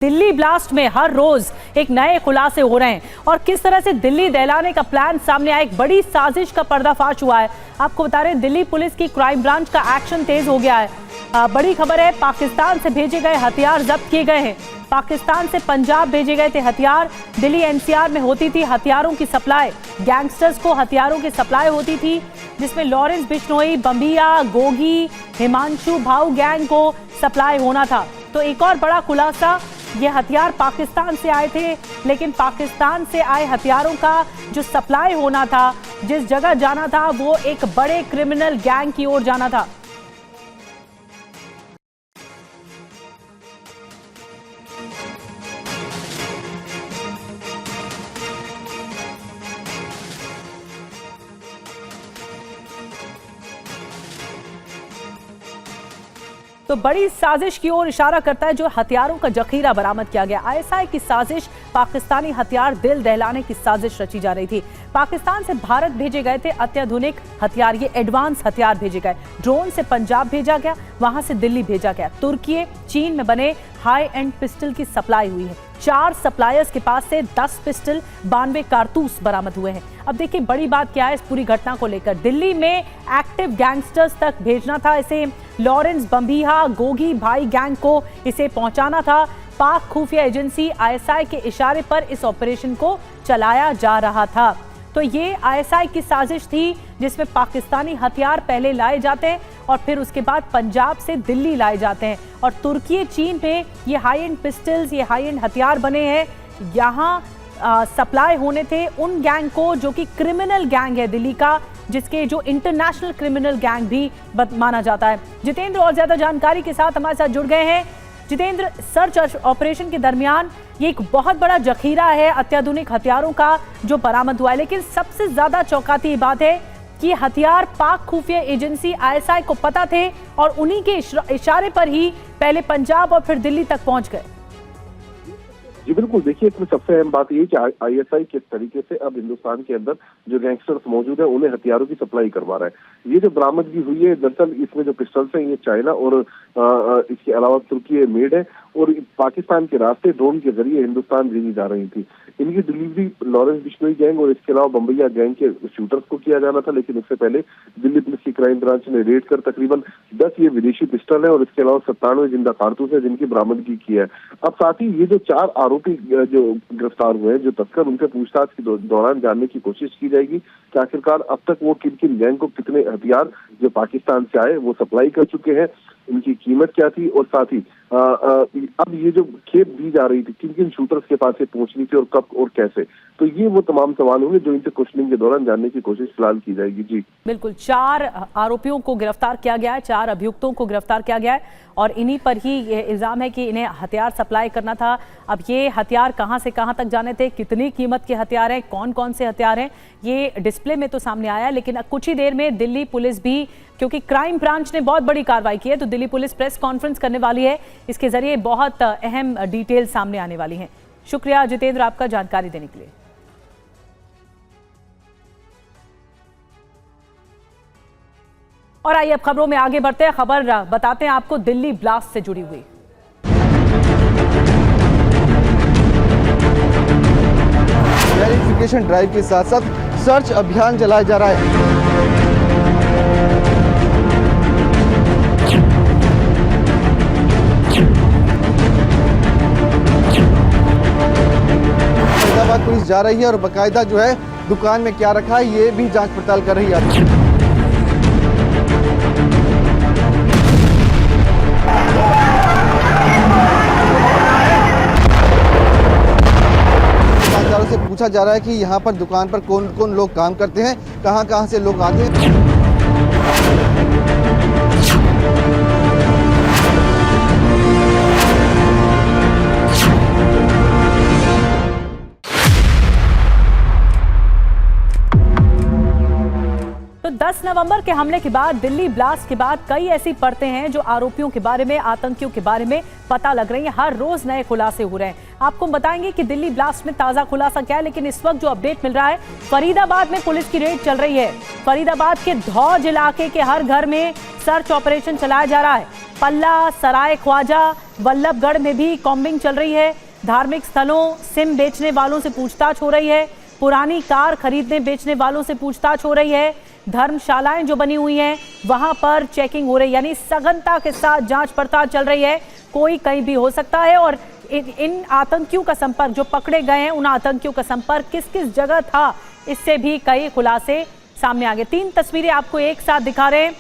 Delhi blast में हर रोज एक नए खुलासे हो रहे हैं और किस तरह से दिल्ली दहलाने का प्लान सामने आया। एक बड़ी साजिश का पर्दाफाश हुआ है। आपको बता रहे हैं दिल्ली पुलिस की क्राइम ब्रांच का एक्शन तेज हो गया है। बड़ी खबर है, पाकिस्तान से भेजे गए हथियार जब्त किए गए हैं। पाकिस्तान से पंजाब भेजे गए थे हथियार। दिल्ली एनसीआर में होती थी हथियारों की सप्लाई। गैंगस्टर्स को हथियारों की सप्लाई होती थी, जिसमें लॉरेंस बिश्नोई, बम्बिया, गोगी, हिमांशु भाऊ गैंग को सप्लाई होना था। तो एक और बड़ा खुलासा, ये हथियार पाकिस्तान से आए थे, लेकिन पाकिस्तान से आए हथियारों का जो सप्लाई होना था, जिस जगह जाना था, वो एक बड़े क्रिमिनल गैंग की ओर जाना था। तो बड़ी साजिश की ओर इशारा करता है जो हथियारों का जखीरा बरामद किया गया। आईएसआई की साजिश, पाकिस्तानी हथियार दिल दहलाने की साजिश रची जा रही थी। पाकिस्तान से भारत भेजे गए थे अत्याधुनिक हथियार, ये एडवांस हथियार भेजे गए। ड्रोन से पंजाब भेजा गया, वहां से दिल्ली भेजा गया। तुर्की, चीन में बने हाई एंड पिस्टल की सप्लाई हुई है। 4 सप्लायर्स के पास से 10 पिस्टल, 92 कारतूस बरामद हुए हैं। अब देखिए बड़ी बात क्या है इस पूरी घटना को लेकर। दिल्ली में एक्टिव गैंगस्टर्स तक भेजना था इसे। लॉरेंस, बम्बिया, गोगी भाई गैंग को इसे पहुंचाना था। पाक खुफिया एजेंसी आईएसआई के इशारे पर इस ऑपरेशन को चलाया जा रहा था। तो ये आईएसआई की साजिश थी, जिसमें पाकिस्तानी हथियार पहले लाए जाते हैं और फिर उसके बाद पंजाब से दिल्ली लाए जाते हैं। और तुर्की, चीन पे ये हाई एंड पिस्टल्स, ये हाई एंड हथियार बने हैं। यहाँ सप्लाई होने थे उन गैंग को जो कि क्रिमिनल गैंग है दिल्ली का, जिसके जो इंटरनेशनल क्रिमिनल गैंग भी माना जाता है। जितेंद्र और ज्यादा जानकारी के साथ हमारे साथ जुड़ गए हैं। जितेंद्र, सर्च ऑपरेशन के दरमियान ये एक बहुत बड़ा जखीरा है अत्याधुनिक हथियारों का जो बरामद हुआ है, लेकिन सबसे ज्यादा चौंकाती बात है कि हथियार पाक खुफिया एजेंसी आईएसआई को पता थे और उन्हीं के इशारे पर ही पहले पंजाब और फिर दिल्ली तक पहुंच गए। जी बिल्कुल, देखिए इसमें सबसे अहम बात ये कि आईएसआई किस तरीके से अब हिंदुस्तान के अंदर जो गैंगस्टर्स मौजूद है उन्हें हथियारों की सप्लाई करवा रहा है। ये जो बरामदगी हुई है, दरअसल इसमें जो पिस्टल्स हैं ये चाइना और इसके अलावा तुर्की मेड है और पाकिस्तान के रास्ते ड्रोन के जरिए हिंदुस्तान भेजी जा रही थी। इनकी डिलीवरी लॉरेंस बिश्नोई गैंग और इसके अलावा बम्बिया गैंग के शूटर्स को किया जाना था, लेकिन उससे पहले दिल्ली पुलिस की क्राइम ब्रांच ने रेड कर तकरीबन 10 ये विदेशी पिस्टल है और इसके अलावा 97 जिंदा कारतूस है जिनकी बरामदगी की है। अब साथ ही ये जो 4 आरोपी जो गिरफ्तार हुए हैं, जो तस्कर, उनसे पूछताछ के दौरान जानने की कोशिश की जाएगी कि आखिरकार अब तक वो किन किन गैंग को कितने हथियार जो पाकिस्तान से आए वो सप्लाई कर चुके हैं, इनकी कीमत क्या थी और साथ ही अब ये जो खेप दी जा रही थी किन किन शूटर्स के पास से पहुंचनी थी और कब और कैसे। तो ये वो तमाम सवाल होंगे जो इनसे क्वेश्चनिंग के दौरान जानने की कोशिश फिलहाल की जाएगी। जी बिल्कुल, 4 आरोपियों को गिरफ्तार किया गया है, 4 अभियुक्तों को गिरफ्तार किया गया है और इन्हीं पर ही ये इल्जाम है कि इन्हें हथियार सप्लाई करना था। अब ये हथियार कहां से कहां तक जाने थे, कितनी कीमत के हथियार हैं, कौन कौन से हथियार हैं, ये डिस्प्ले में तो सामने आया है। लेकिन कुछ ही देर में दिल्ली पुलिस भी, क्योंकि क्राइम ब्रांच ने बहुत बड़ी कार्रवाई की है, तो दिल्ली पुलिस प्रेस कॉन्फ्रेंस करने वाली है। इसके जरिए बहुत अहम डिटेल सामने आने वाली हैं। शुक्रिया जितेंद्र आपका जानकारी देने के लिए। और आइए अब खबरों में आगे बढ़ते हैं। खबर बताते हैं आपको दिल्ली ब्लास्ट से जुड़ी हुई। वेरिफिकेशन ड्राइव के साथ साथ सर्च अभियान चलाया जा रहा है। फरीदाबाद पुलिस जा रही है और बाकायदा जो है दुकान में क्या रखा है ये भी जांच पड़ताल कर रही है। से पूछा जा रहा है कि यहाँ पर दुकान पर कौन कौन लोग काम करते हैं, कहाँ से लोग आते हैं। तो 10 नवंबर के हमले के बाद, दिल्ली ब्लास्ट के बाद कई ऐसी परतें हैं जो आरोपियों के बारे में, आतंकियों के बारे में पता लग रही है। हर रोज नए खुलासे हो रहे हैं। आपको बताएंगे कि दिल्ली ब्लास्ट में ताजा खुलासा क्या है, लेकिन इस वक्त जो अपडेट मिल रहा है, फरीदाबाद में पुलिस की रेड चल रही है। फरीदाबाद के धौज इलाके के हर घर में सर्च ऑपरेशन चलाया जा रहा है। पल्ला, सराय ख्वाजा, वल्लभगढ़ में भी कॉम्बिंग चल रही है। धार्मिक स्थलों सिम बेचने वालों से पूछताछ हो रही है। पुरानी कार खरीदने बेचने वालों से पूछताछ हो रही है। धर्मशालाएं जो बनी हुई हैं वहां पर चेकिंग हो रही है, यानी सघनता के साथ जांच पड़ताल चल रही है। कोई कहीं भी हो सकता है और इन आतंकियों का संपर्क जो पकड़े गए हैं, उन आतंकियों का संपर्क किस किस जगह था, इससे भी कई खुलासे सामने आ गए। 3 तस्वीरें आपको एक साथ दिखा रहे हैं।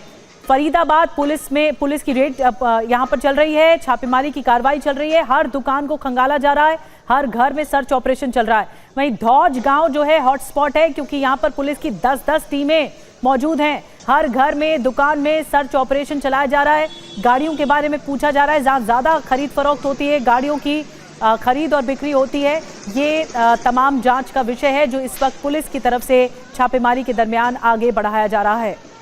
फरीदाबाद पुलिस की रेड यहां पर चल रही है, छापेमारी की कार्रवाई चल रही है। हर दुकान को खंगाला जा रहा है, हर घर में सर्च ऑपरेशन चल रहा है। वहीं धौज गांव जो है हॉटस्पॉट है, क्योंकि यहां पर पुलिस की 10-10 टीमें मौजूद हैं। हर घर में, दुकान में सर्च ऑपरेशन चलाया जा रहा है। गाड़ियों के बारे में पूछा जा रहा है, जहां ज्यादा खरीद फरोख्त होती है, गाड़ियों की खरीद और बिक्री होती है, ये तमाम जांच का विषय है जो इस वक्त पुलिस की तरफ से छापेमारी के दरमियान आगे बढ़ाया जा रहा है।